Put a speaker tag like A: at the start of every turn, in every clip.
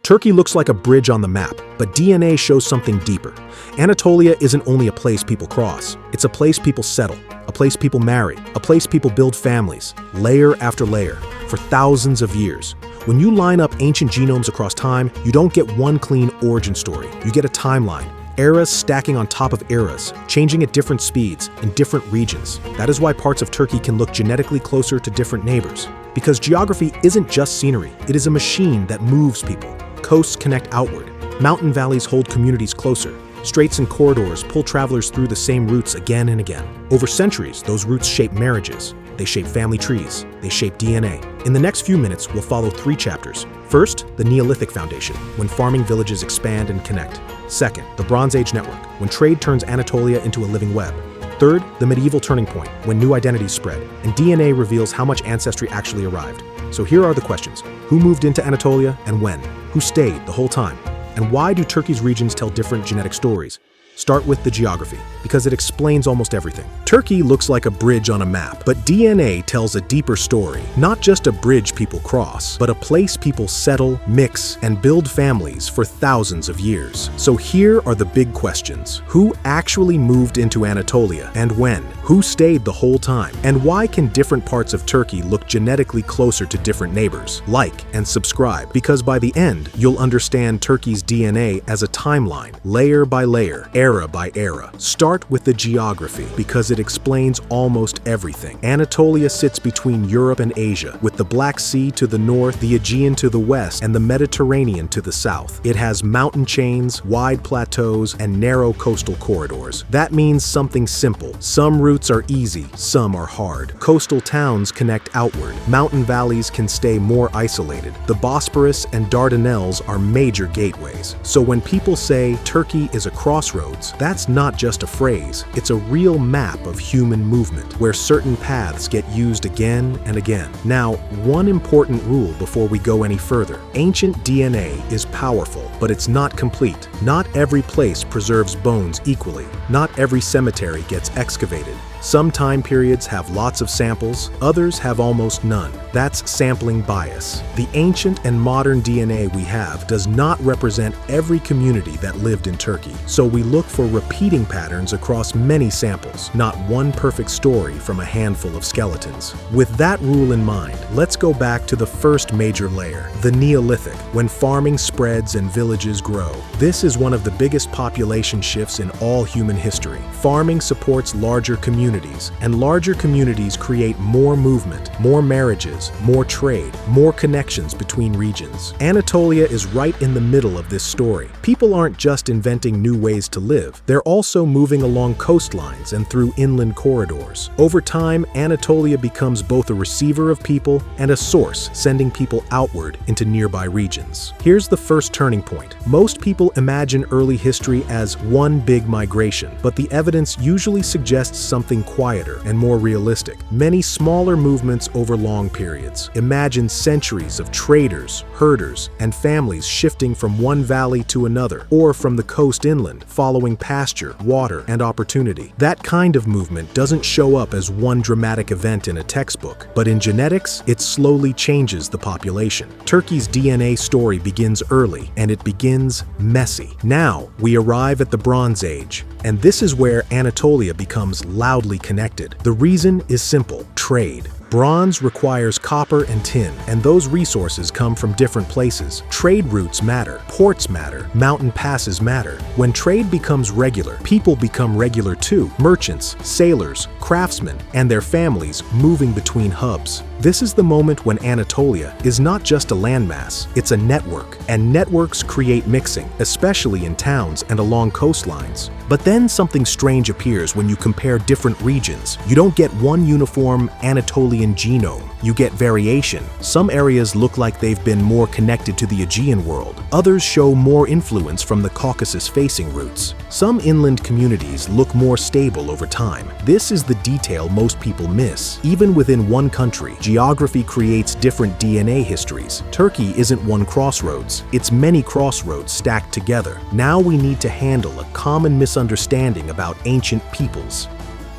A: Turkey looks like a bridge on the map, but DNA shows something deeper. Anatolia isn't only a place people cross, it's a place people settle, a place people marry, a place people build families, layer after layer, for thousands of years. When you line up ancient genomes across time, you don't get one clean origin story, you get a timeline. Eras stacking on top of eras, changing at different speeds in different regions. That is why parts of Turkey can look genetically closer to different neighbors. Because geography isn't just scenery, it is a machine that moves people. Coasts connect outward. Mountain valleys hold communities closer. Straits and corridors pull travelers through the same routes again and again. Over centuries, those routes shape marriages. They shape family trees. They shape DNA. In the next few minutes, we'll follow 3 chapters. First, the Neolithic foundation, when farming villages expand and connect. Second, the Bronze Age network, when trade turns Anatolia into a living web. Third, the medieval turning point, when new identities spread, and DNA reveals how much ancestry actually arrived. So here are the questions. Who moved into Anatolia and when? Who stayed the whole time? And why do Turkey's regions tell different genetic stories? Start with the geography, because it explains almost everything. Turkey looks like a bridge on a map, but DNA tells a deeper story. Not just a bridge people cross, but a place people settle, mix, and build families for thousands of years. So here are the big questions. Who actually moved into Anatolia and when? Who stayed the whole time? And why can different parts of Turkey look genetically closer to different neighbors? Like and subscribe, because by the end, you'll understand Turkey's DNA as a timeline, layer by layer, era by era. Start with the geography, because it explains almost everything. Anatolia sits between Europe and Asia, with the Black Sea to the north, the Aegean to the west, and the Mediterranean to the south. It has mountain chains, wide plateaus, and narrow coastal corridors. That means something simple. Some routes are easy, some are hard. Coastal towns connect outward. Mountain valleys can stay more isolated. The Bosporus and Dardanelles are major gateways. So when people say Turkey is a crossroads, that's not just a phrase, it's a real map of human movement, where certain paths get used again and again. Now, one important rule before we go any further. Ancient DNA is powerful, but it's not complete. Not every place preserves bones equally. Not every cemetery gets excavated. Some time periods have lots of samples, others have almost none. That's sampling bias. The ancient and modern DNA we have does not represent every community that lived in Turkey, so we look for repeating patterns across many samples, not one perfect story from a handful of skeletons. With that rule in mind, let's go back to the first major layer, the Neolithic, when farming spreads and villages grow. This is one of the biggest population shifts in all human history. Farming supports larger communities, and larger communities create more movement, more marriages, more trade, more connections between regions. Anatolia is right in the middle of this story. People aren't just inventing new ways to live, they're also moving along coastlines and through inland corridors. Over time, Anatolia becomes both a receiver of people and a source, sending people outward into nearby regions. Here's the first turning point. Most people imagine early history as one big migration, but the evidence usually suggests something quieter and more realistic. Many smaller movements over long periods. Imagine centuries of traders, herders, and families shifting from one valley to another, or from the coast inland, following pasture, water, and opportunity. That kind of movement doesn't show up as one dramatic event in a textbook, but in genetics, it slowly changes the population. Turkey's DNA story begins early, and it begins messy. Now, we arrive at the Bronze Age, and this is where Anatolia becomes loudly connected. The reason is simple: trade. Bronze requires copper and tin, and those resources come from different places. Trade routes matter, ports matter, mountain passes matter. When trade becomes regular, people become regular too. Merchants, sailors, craftsmen, and their families moving between hubs. This is the moment when Anatolia is not just a landmass, it's a network, and networks create mixing, especially in towns and along coastlines. But then something strange appears when you compare different regions. You don't get one uniform Anatolian genome, you get variation. Some areas look like they've been more connected to the Aegean world. Others show more influence from the Caucasus-facing routes. Some inland communities look more stable over time. This is the detail most people miss. Even within one country, geography creates different DNA histories. Turkey isn't one crossroads, it's many crossroads stacked together. Now we need to handle a common misunderstanding about ancient peoples.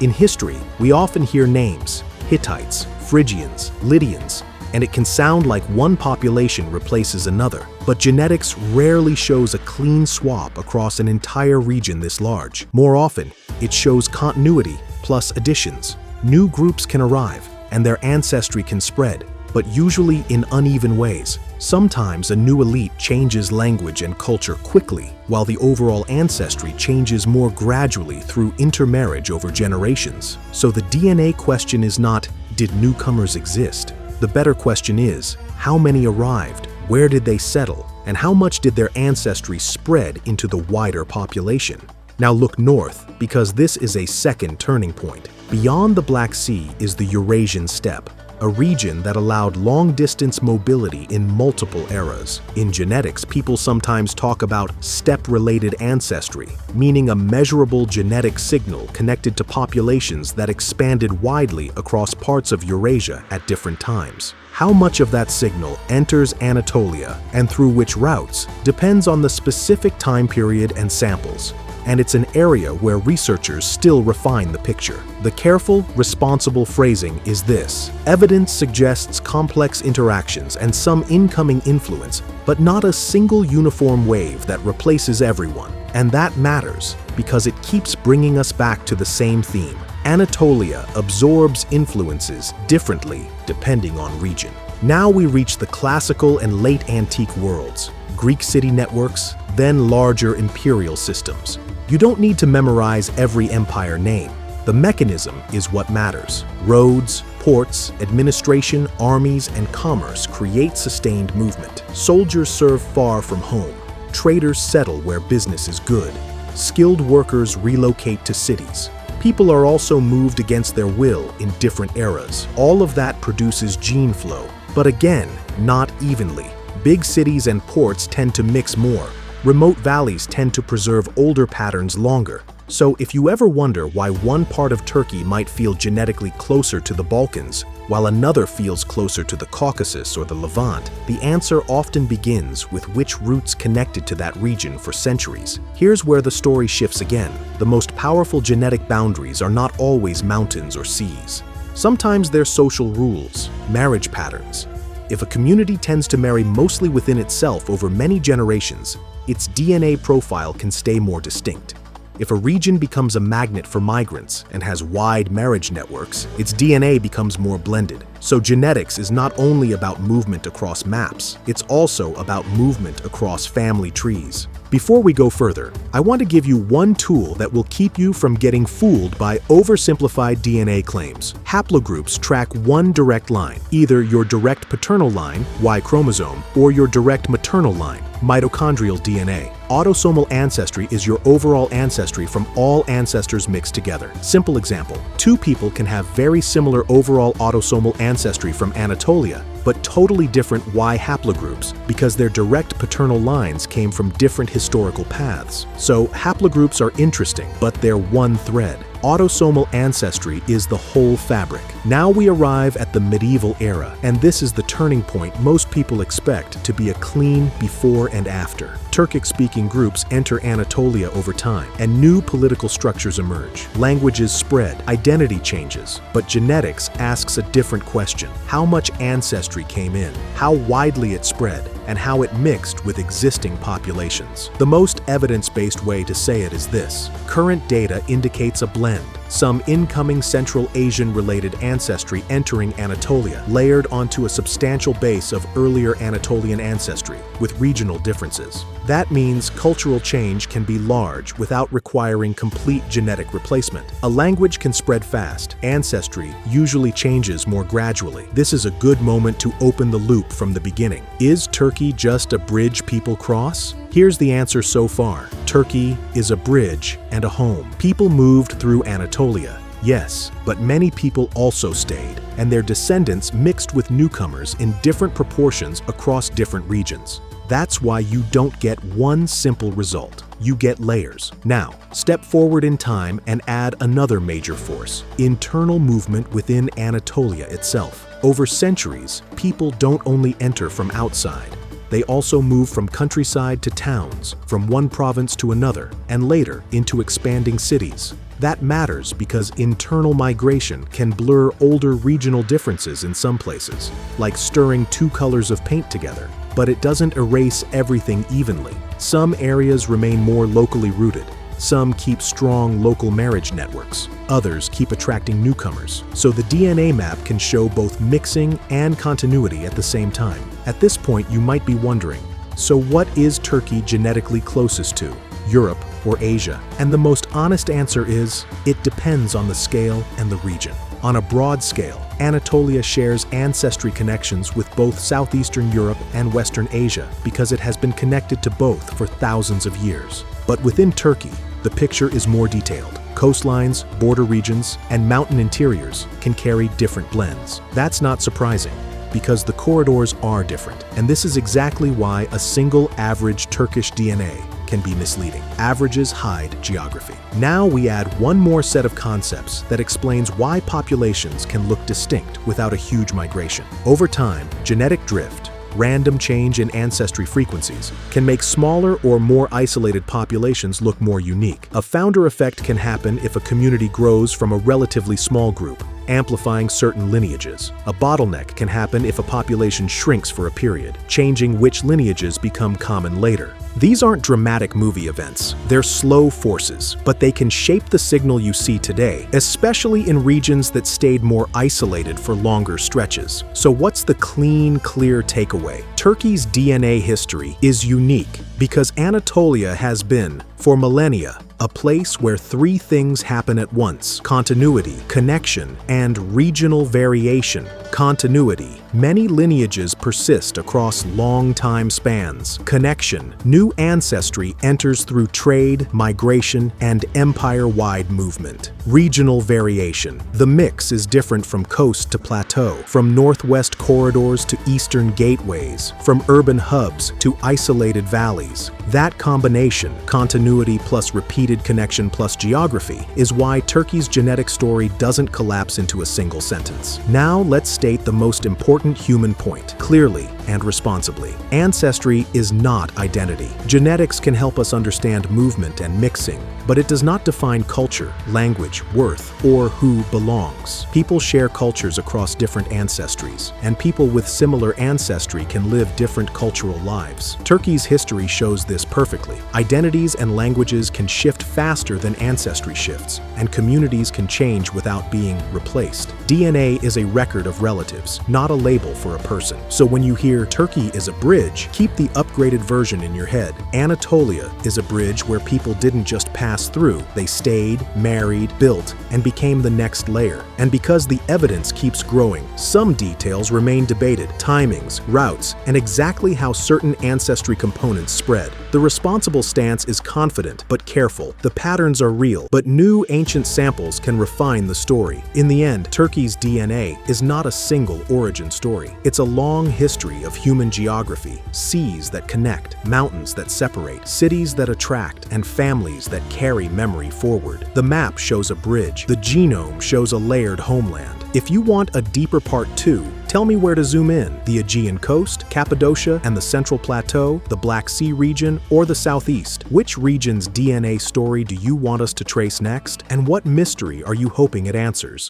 A: In history, we often hear names: Hittites, Phrygians, Lydians, and it can sound like one population replaces another. But genetics rarely shows a clean swap across an entire region this large. More often, it shows continuity plus additions. New groups can arrive, and their ancestry can spread, but usually in uneven ways. Sometimes a new elite changes language and culture quickly, while the overall ancestry changes more gradually through intermarriage over generations. So the DNA question is not, did newcomers exist? The better question is, how many arrived, where did they settle, and how much did their ancestry spread into the wider population? Now look north, because this is a second turning point. Beyond the Black Sea is the Eurasian steppe, a region that allowed long-distance mobility in multiple eras. In genetics, people sometimes talk about steppe-related ancestry, meaning a measurable genetic signal connected to populations that expanded widely across parts of Eurasia at different times. How much of that signal enters Anatolia and through which routes depends on the specific time period and samples. And it's an area where researchers still refine the picture. The careful, responsible phrasing is this: evidence suggests complex interactions and some incoming influence, but not a single uniform wave that replaces everyone. And that matters because it keeps bringing us back to the same theme. Anatolia absorbs influences differently depending on region. Now we reach the classical and late antique worlds, Greek city networks, then larger imperial systems. You don't need to memorize every empire name. The mechanism is what matters. Roads, ports, administration, armies, and commerce create sustained movement. Soldiers serve far from home. Traders settle where business is good. Skilled workers relocate to cities. People are also moved against their will in different eras. All of that produces gene flow, but again, not evenly. Big cities and ports tend to mix more. Remote valleys tend to preserve older patterns longer. So if you ever wonder why one part of Turkey might feel genetically closer to the Balkans, while another feels closer to the Caucasus or the Levant, the answer often begins with which roots connected to that region for centuries. Here's where the story shifts again. The most powerful genetic boundaries are not always mountains or seas. Sometimes they're social rules, marriage patterns. If a community tends to marry mostly within itself over many generations, its DNA profile can stay more distinct. If a region becomes a magnet for migrants and has wide marriage networks, its DNA becomes more blended. So genetics is not only about movement across maps, it's also about movement across family trees. Before we go further, I want to give you one tool that will keep you from getting fooled by oversimplified DNA claims. Haplogroups track one direct line, either your direct paternal line, Y chromosome, or your direct maternal line, mitochondrial DNA. Autosomal ancestry is your overall ancestry from all ancestors mixed together. Simple example: two people can have very similar overall autosomal ancestry from Anatolia, but totally different Y haplogroups because their direct paternal lines came from different historical paths. So haplogroups are interesting, but they're one thread. Autosomal ancestry is the whole fabric. Now we arrive at the medieval era, and this is the turning point most people expect to be a clean before and after. Turkic-speaking groups enter Anatolia over time, and new political structures emerge. Languages spread, identity changes, but genetics asks a different question. How much ancestry came in, how widely it spread, and how it mixed with existing populations. The most evidence-based way to say it is this: current data indicates a blend. Some incoming Central Asian-related ancestry entering Anatolia, layered onto a substantial base of earlier Anatolian ancestry, with regional differences. That means cultural change can be large without requiring complete genetic replacement. A language can spread fast. Ancestry usually changes more gradually. This is a good moment to open the loop from the beginning. Is Turkey just a bridge people cross? Here's the answer so far. Turkey is a bridge and a home. People moved through Anatolia, yes, but many people also stayed, and their descendants mixed with newcomers in different proportions across different regions. That's why you don't get one simple result. You get layers. Now, step forward in time and add another major force: internal movement within Anatolia itself. Over centuries, people don't only enter from outside. They also move from countryside to towns, from one province to another, and later into expanding cities. That matters because internal migration can blur older regional differences in some places, like stirring two colors of paint together. But it doesn't erase everything evenly. Some areas remain more locally rooted. Some keep strong local marriage networks. Others keep attracting newcomers. So the DNA map can show both mixing and continuity at the same time. At this point, you might be wondering, so what is Turkey genetically closest to? Europe or Asia? And the most honest answer is, it depends on the scale and the region. On a broad scale, Anatolia shares ancestry connections with both southeastern Europe and Western Asia because it has been connected to both for thousands of years. But within Turkey, the picture is more detailed. Coastlines, border regions, and mountain interiors can carry different blends. That's not surprising, because the corridors are different. And this is exactly why a single average Turkish DNA can be misleading. Averages hide geography. Now we add one more set of concepts that explains why populations can look distinct without a huge migration. Over time, genetic drift, random change in ancestry frequencies, can make smaller or more isolated populations look more unique. A founder effect can happen if a community grows from a relatively small group, amplifying certain lineages. A bottleneck can happen if a population shrinks for a period, changing which lineages become common later. These aren't dramatic movie events, they're slow forces, but they can shape the signal you see today, especially in regions that stayed more isolated for longer stretches. So what's the clean, clear takeaway? Turkey's DNA history is unique because Anatolia has been, for millennia, a place where three things happen at once: continuity, connection, and regional variation. Continuity. Many lineages persist across long time spans. Connection. New ancestry enters through trade, migration, and empire-wide movement. Regional variation. The mix is different from coast to plateau, from northwest corridors to eastern gateways, from urban hubs to isolated valleys. That combination, continuity plus repeated connection plus geography, is why Turkey's genetic story doesn't collapse into a single sentence. Now let's state the most important human point, clearly and responsibly. Ancestry is not identity. Genetics can help us understand movement and mixing, but it does not define culture, language, worth, or who belongs. People share cultures across different ancestries, and people with similar ancestry can live different cultural lives. Turkey's history shows this perfectly. Identities and languages can shift faster than ancestry shifts, and communities can change without being replaced. DNA is a record of relatives, not a label for a person. So when you hear Turkey is a bridge, keep the upgraded version in your head. Anatolia is a bridge where people didn't just pass through, they stayed, married, built, and became the next layer. And because the evidence keeps growing, some details remain debated: timings, routes, and exactly how certain ancestry components spread. The responsible stance is confident but careful. The patterns are real, but new ancient samples can refine the story. In the end, Turkey's DNA is not a single origin story. It's a long history of human geography, seas that connect, mountains that separate, cities that attract, and families that carry memory forward. The map shows a bridge. The genome shows a layered homeland. If you want a deeper part 2, tell me where to zoom in: the Aegean coast, Cappadocia and the Central Plateau, the Black Sea region, or the Southeast. Which region's DNA story do you want us to trace next? And what mystery are you hoping it answers?